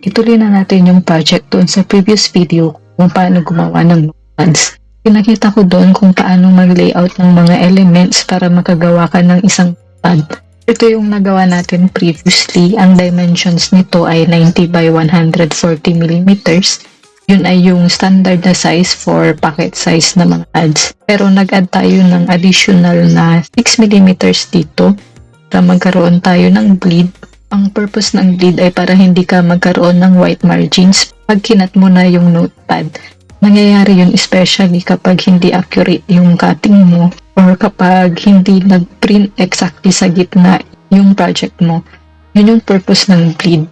ituloy na natin yung project doon sa previous video kung paano gumawa ng notepads. Pinakita ko doon kung paano mag-layout ng mga elements para makagawa ka ng isang pad. Ito yung nagawa natin previously. Ang dimensions nito ay 90 by 140 mm. Yun ay yung standard na size for pocket size na mga pads. Pero nag-add tayo ng additional na 6 mm dito para magkaroon tayo ng bleed. Ang purpose ng bleed ay para hindi ka magkaroon ng white margins pag kinat mo na yung notepad. Nangyayari yun especially kapag hindi accurate yung cutting mo or kapag hindi nag-print exactly sa gitna yung project mo. Yun yung purpose ng bleed.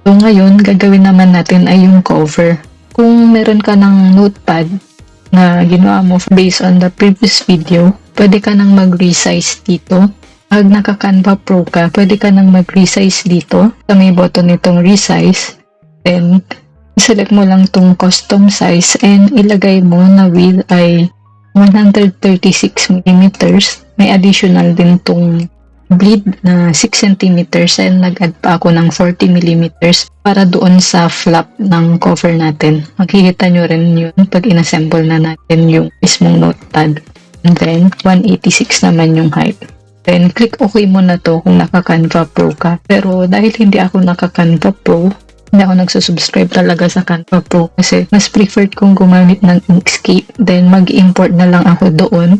So ngayon, gagawin naman natin ay yung cover. Kung meron ka ng notepad na ginawa mo based on the previous video, pwede ka nang mag-resize dito. Pag naka-Canva Pro ka, pwede ka nang mag-resize dito. Sa may button nitong resize. Then, select mo lang tong custom size and ilagay mo na width ay 136 mm. May additional din tong bleed na 6 cm and nag-add pa ako ng 40 mm para doon sa flap ng cover natin. Makikita nyo rin yun pag inassemble na natin yung mismong notepad. And then, 186 naman yung height. Then, click OK mo na to kung naka-Canva Pro ka. Pero dahil hindi ako naka-Canva Pro, hindi ako nagsusubscribe talaga sa Canva Pro kasi mas preferred kong gumamit ng Inkscape. Then, mag-import na lang ako doon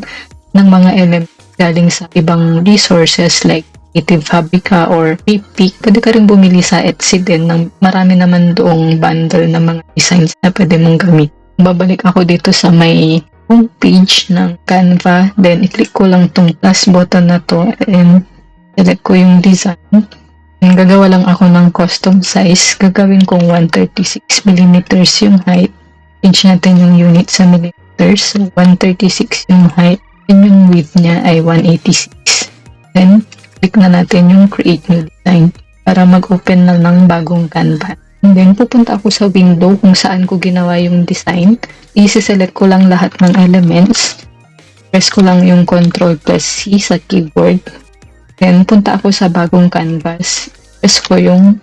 ng mga elements galing sa ibang resources like Creative Fabrica or Pipic. Pwede ka rin bumili sa Etsy din ng marami naman doong bundle ng mga designs na pwede mong gamit. Babalik ako dito sa may homepage ng Canva. Then, i-click ko lang tong plus button na to and select ko yung design. And gagawa lang ako ng custom size. Gagawin kong 136 mm yung height. Change natin yung unit sa millimeters. So, 136 yung height. And yung width niya ay 186. Then, click na natin yung create new design para mag-open na ng bagong canvas. And then, pupunta ako sa window kung saan ko ginawa yung design. I-select ko lang lahat ng elements. Press ko lang yung Ctrl plus C sa keyboard. Then, punta ako sa bagong canvas. Press ko yung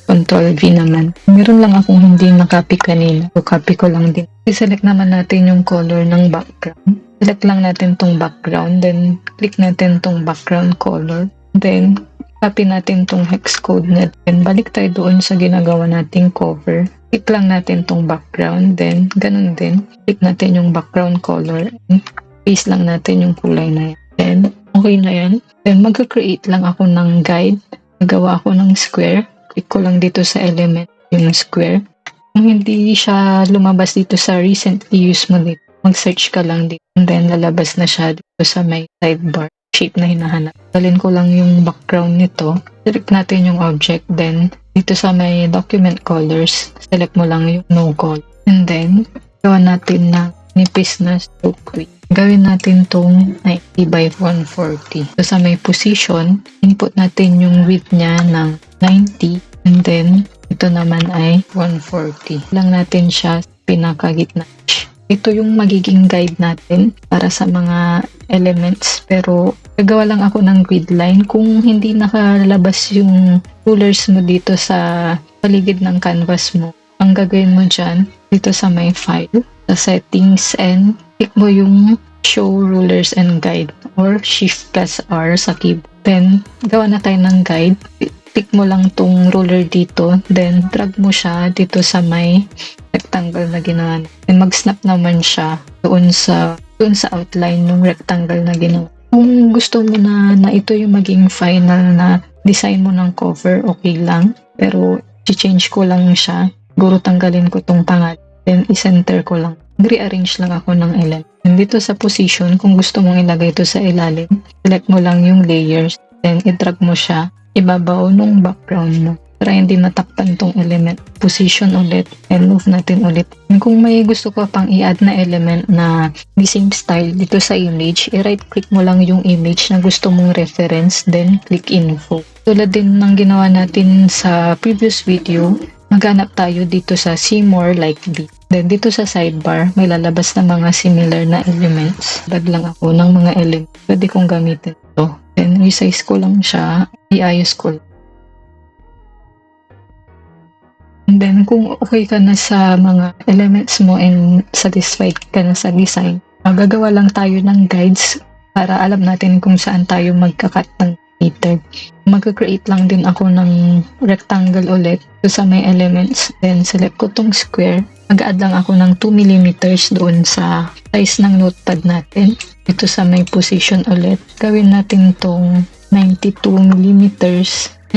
Ctrl V naman. Meron lang akong hindi na-copy kanina. So, copy ko lang din. I-select naman natin yung color ng background. Select lang natin tong background, then click natin tong background color, then copy natin tong hex code natin, balik tayo doon sa ginagawa nating cover, click lang natin tong background, then ganun din, click natin yung background color, and paste lang natin yung kulay na yan, then okay na yan, then mag-create lang ako ng guide, nagawa ako ng square, click ko lang dito sa element yung square, kung hindi siya lumabas dito sa recently used mo dito, mag-search ka lang dito and then lalabas na siya dito sa may sidebar shape na hinahanap. Dalhin ko lang yung background nito. Select natin yung object, then dito sa may document colors, select mo lang yung no color. And then, gawa natin na nipis na stroke width. Gawin natin tong 90 by 140. So sa may position, input natin yung width niya ng 90 and then ito naman ay 140. Lang natin siya sa pinakagitna. Ito yung magiging guide natin para sa mga elements pero gagawa lang ako ng grid line kung hindi nakalabas yung rulers mo dito sa paligid ng canvas mo. Ang gagawin mo dyan, dito sa my file, sa settings and click mo yung show rulers and guide or shift plus R sa keyboard. Then, gawa na tayo ng guide. Click mo lang tong ruler dito, then drag mo siya dito sa may rectangle na ginawa. And mag-snap naman siya doon sa outline ng rectangle na ginawa. Kung gusto mo na ito yung maging final na design mo ng cover, okay lang. Pero i-change ko lang siya. Siguro tanggalin ko tong pangalan. Then i-center ko lang. Rearrange lang ako ng element. And dito sa position, kung gusto mong ilagay ito sa ilalim, select mo lang yung layers. Then i-drag mo siya ibabaw nung background mo para hindi matakpan tong element. Position ulit and move natin ulit. And kung may gusto ko pang i-add na element na the same style dito sa image, i-right click mo lang yung image na gusto mong reference, then click info. Tulad din ng ginawa natin sa previous video, maghanap tayo dito sa see more like this. Then dito sa sidebar, may lalabas na mga similar na elements. Add lang ako ng mga elements. Pwede kong gamitin ito. Then resize ko lang siya, iayos ko lang. And then, kung okay ka na sa mga elements mo and satisfied ka na sa design, gagawa lang tayo ng guides para alam natin kung saan tayo magka-cut ng meter. Mag-create lang din ako ng rectangle ulit sa may elements. Then, select ko tong square. Mag-add lang ako ng 2 mm doon sa size ng notepad natin. Ito sa may position ulit. Gawin natin tong 92 mm.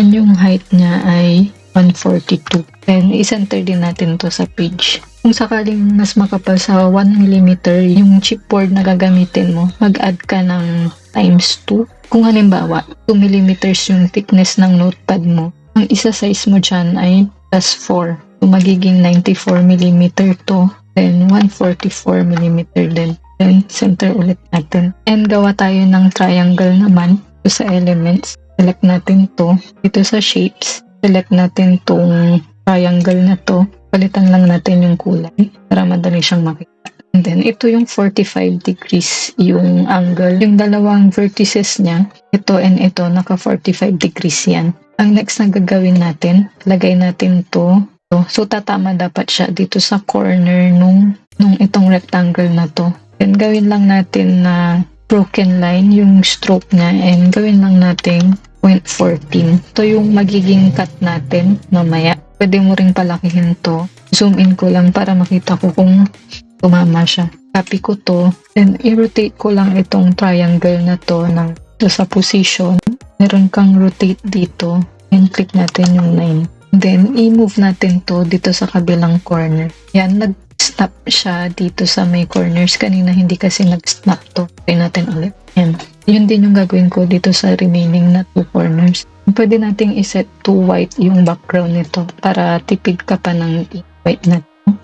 And yung height niya ay 142. Then, i-center din natin to sa page. Kung sakaling mas makapal sa 1 mm yung chipboard na gagamitin mo, mag-add ka ng ×2. Kung halimbawa, 2 mm yung thickness ng notepad mo, ang isa-size mo dyan ay +4. So, magiging 94 mm to, then 144 mm din. Then, center ulit natin. And gawa tayo ng triangle naman sa elements. Select natin to. Dito sa shapes, select natin tong triangle na to. Palitan lang natin yung kulay para madali siyang makita. And then, ito yung 45 degrees yung angle. Yung dalawang vertices niya, ito and ito, naka 45 degrees yan. Ang next na gagawin natin, lagay natin to. So, tatama dapat siya dito sa corner nung itong rectangle na to. Then, gawin lang natin na broken line yung stroke niya and gawin lang natin 0.14. Ito yung magiging cut natin mamaya. Pwede mo ring palakihin to. Zoom in ko lang para makita ko kung tumama siya. Copy ko to. Then, i-rotate ko lang itong triangle na to sa position. Meron kang rotate dito. And click natin yung 9. Then, i-move natin to dito sa kabilang corner. Yan, nag-snap siya dito sa may corners. Kanina hindi kasi nag-snap to. Try natin ulit. Yan. Yun din yung gagawin ko dito sa remaining na 2 corners. Pwede nating iset to white yung background nito para tipid ka pa ng white na to.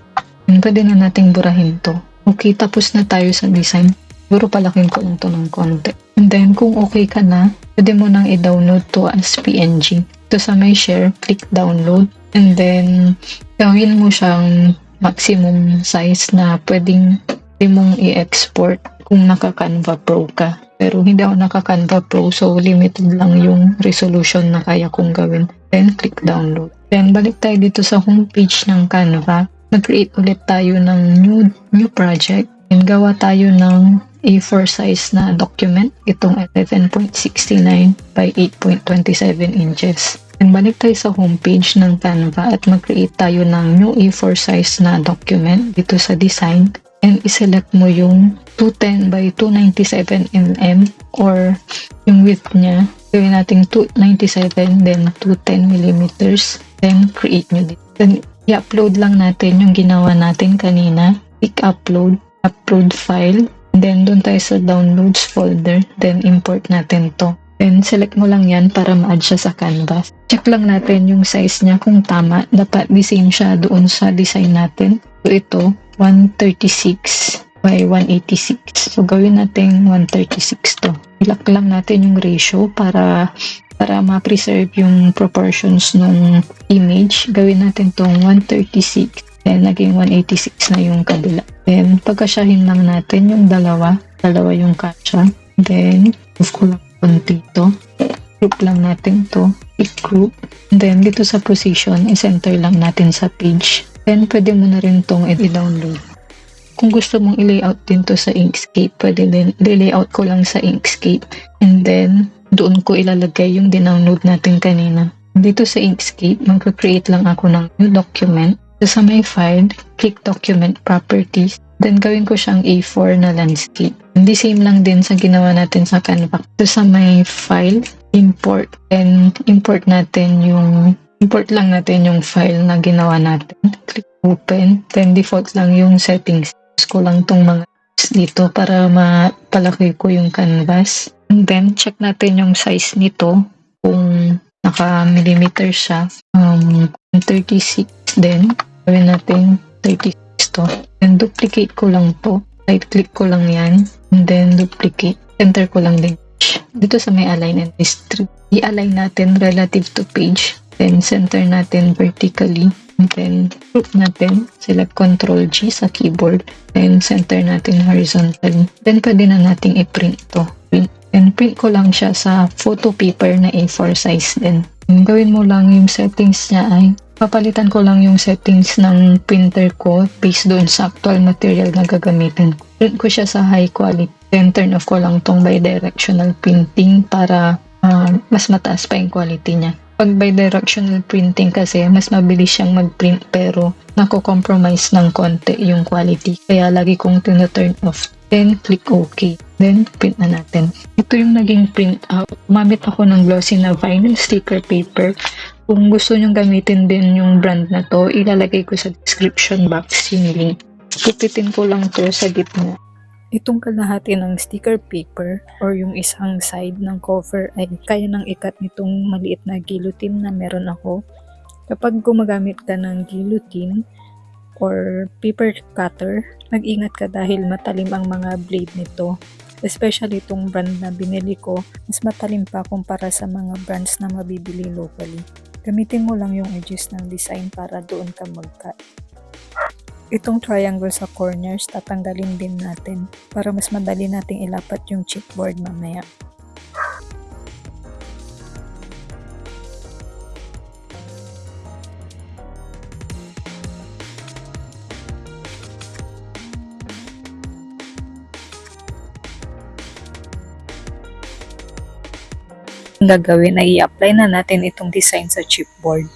And pwede na nating burahin to. Okay, tapos na tayo sa design. Siguro palakin ko lang to ng konti. And then, kung okay ka na, pwede mo nang i-download to as PNG. Ito sa may share, click download. And then, gawin mo siyang maximum size na pwede mong i-export kung naka-Canva Pro ka. Pero hindi ako naka-Canva Pro, so limited lang yung resolution na kaya kong gawin. Then, click download. Then, balik tayo dito sa homepage ng Canva. Nag-create ulit tayo ng new project. And gawa tayo ng A4 size na document. Itong 11.69 by 8.27 inches. And balik tayo sa homepage ng Canva at mag-create tayo ng new A4 size na document dito sa design. And iselect mo yung 210 by 297 mm or yung width niya. Gawin natin 297 then 210 mm. Then create nyo dito. Then i-upload lang natin yung ginawa natin kanina. Click upload file. Then doon tayo sa downloads folder. Then import natin to. Then select mo lang yan para ma-add siya sa canvas. Check lang natin yung size niya kung tama. Dapat the same siya doon sa design natin. So ito 136 by 186. So, gawin natin 136 to. Ilak lang natin yung ratio para ma-preserve yung proportions ng image. Gawin natin tong 136. Then, naging 186 na yung kabila. Then, pagkasyahin lang natin yung dalawa yung kasya. Then, move ko lang konti to. Group lang natin to. Click group. Then, dito sa position, i-center lang natin sa page. Then, pwede mo na rin itong i-download. Kung gusto mong i-layout din to sa Inkscape, pwede din i-layout ko lang sa Inkscape. And then, doon ko ilalagay yung dinownload natin kanina. Dito sa Inkscape, mag-create lang ako ng new document. So, sa may file, click document properties. Then, gawin ko siyang A4 na landscape. Hindi same lang din sa ginawa natin sa Canva. So, sa may file, import. And import lang natin yung file na ginawa natin. Click open. Then, default lang yung settings. Ko lang tong mga dito para mapalaki ko yung canvas. And then, check natin yung size nito. Kung naka-millimeter siya. 36 din. Gawin natin 36 to. Then, duplicate ko lang to. Right-click ko lang yan. And then, duplicate. Enter ko lang din. Dito sa may align and distribute. I-align natin relative to page. Then, center natin vertically. And then, group natin. Select Ctrl-G sa keyboard. Then, center natin horizontal. Then, pwede na nating i-print to. And print ko lang siya sa photo paper na A4 size din. And gawin mo lang yung settings niya ay Papalitan ko lang yung settings ng printer ko based doon sa actual material na gagamitin ko. Print ko siya sa high quality. Then turn off ko lang tong bidirectional printing para mas mataas pa yung quality niya. Pag bidirectional printing kasi, mas mabilis siyang mag-print pero nako-compromise ng konti yung quality. Kaya lagi kong tina-turn off. Then click OK. Then print na natin. Ito yung naging print out. Umamit ako ng glossy na vinyl sticker paper. Kung gusto nyong gamitin din yung brand na to, ilalagay ko sa description box yung link. Kupitin ko lang to sa gitna. Itong kalahati ng sticker paper or yung isang side ng cover ay kaya nang ikat nitong maliit na guillotine na meron ako. Kapag gumagamit ka ng guillotine or paper cutter, mag-ingat ka dahil matalim ang mga blade nito. Especially itong brand na binili ko, mas matalim pa kumpara sa mga brands na mabibili locally. Gamitin mo lang yung edges ng design para doon ka mag-cut. Itong triangle sa corners, tatanggalin din natin para mas madali nating ilapat yung chipboard mamaya. Ang gagawin ay i-apply na natin itong design sa chipboard.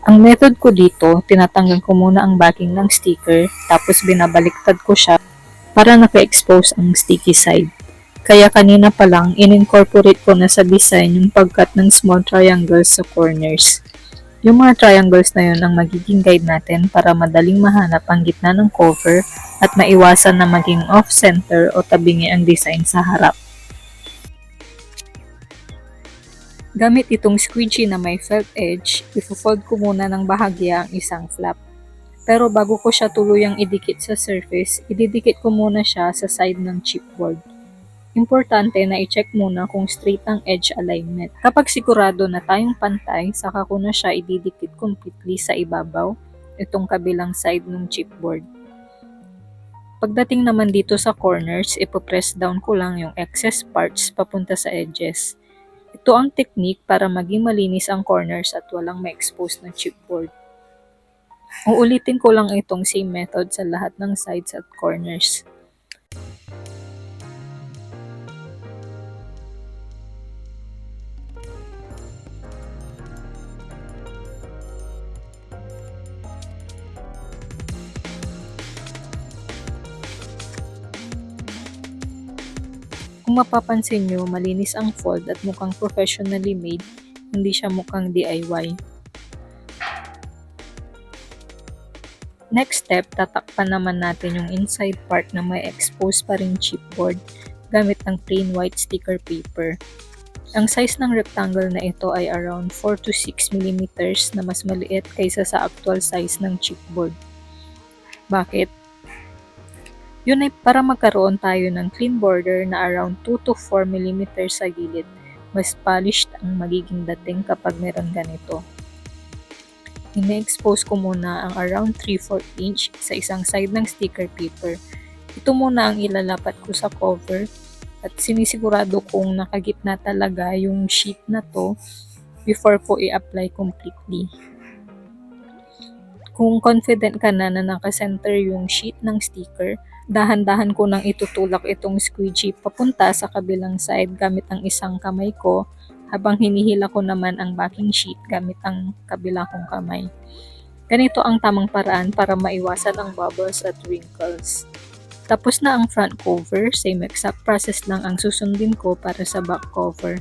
Ang method ko dito, tinatanggal ko muna ang backing ng sticker, tapos binabaliktad ko siya para naka-expose ang sticky side. Kaya kanina pa lang, in-incorporate ko na sa design yung pagkat ng small triangles sa corners. Yung mga triangles na yun ang magiging guide natin para madaling mahanap ang gitna ng cover at maiwasan na maging off-center o tabingi ang design sa harap. Gamit itong squeegee na may felt edge, ifo-fold ko muna ng bahagya ang isang flap. Pero bago ko siya tuluyang idikit sa surface, ididikit ko muna siya sa side ng chipboard. Importante na i-check muna kung straight ang edge alignment. Kapag sigurado na tayong pantay, saka ko na siya ididikit completely sa ibabaw, itong kabilang side ng chipboard. Pagdating naman dito sa corners, ipo-press down ko lang yung excess parts papunta sa edges. Ito ang technique para maging malinis ang corners at walang ma-expose na chipboard. Uulitin ko lang itong same method sa lahat ng sides at corners. Kung mapapansin nyo, malinis ang fold at mukhang professionally made, hindi siya mukhang DIY. Next step, tatakpan naman natin yung inside part na may exposed pa ring chipboard gamit ang plain white sticker paper. Ang size ng rectangle na ito ay around 4 to 6 mm na mas maliit kaysa sa actual size ng chipboard. Bakit? Yun ay para magkaroon tayo ng clean border na around 2 to 4 mm sa gilid. Mas polished ang magiging dating kapag meron ganito. Ine-expose ko muna ang around 3/4 inch sa isang side ng sticker paper. Ito muna ang ilalapat ko sa cover at sinisigurado kong nakagitna talaga yung sheet na to before ko i-apply completely. Kung confident ka na nakasenter yung sheet ng sticker, dahan-dahan ko nang itutulak itong squeegee papunta sa kabilang side gamit ang isang kamay ko habang hinihila ko naman ang backing sheet gamit ang kabila kong kamay. Ganito ang tamang paraan para maiwasan ang bubbles at wrinkles. Tapos na ang front cover, same exact process lang ang susundin ko para sa back cover.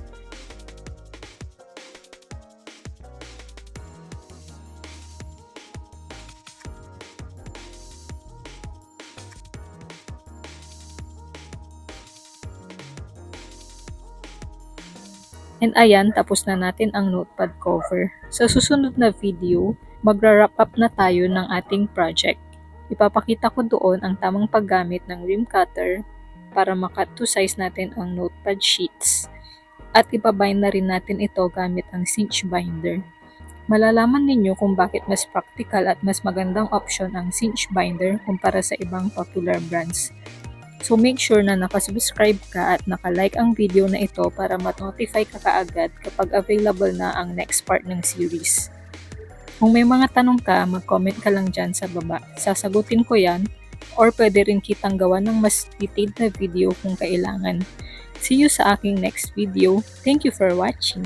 And ayan, tapos na natin ang notepad cover. Sa susunod na video, magra-wrap up na tayo ng ating project. Ipapakita ko doon ang tamang paggamit ng rim cutter para makat to size natin ang notepad sheets. At ipabind na rin natin ito gamit ang cinch binder. Malalaman ninyo kung bakit mas practical at mas magandang option ang cinch binder kumpara sa ibang popular brands. So make sure na nakasubscribe ka at nakalike ang video na ito para mat-notify ka kaagad kapag available na ang next part ng series. Kung may mga tanong ka, mag-comment ka lang dyan sa baba. Sasagutin ko yan or pwede rin kitang gawa ng mas detailed na video kung kailangan. See you sa aking next video. Thank you for watching.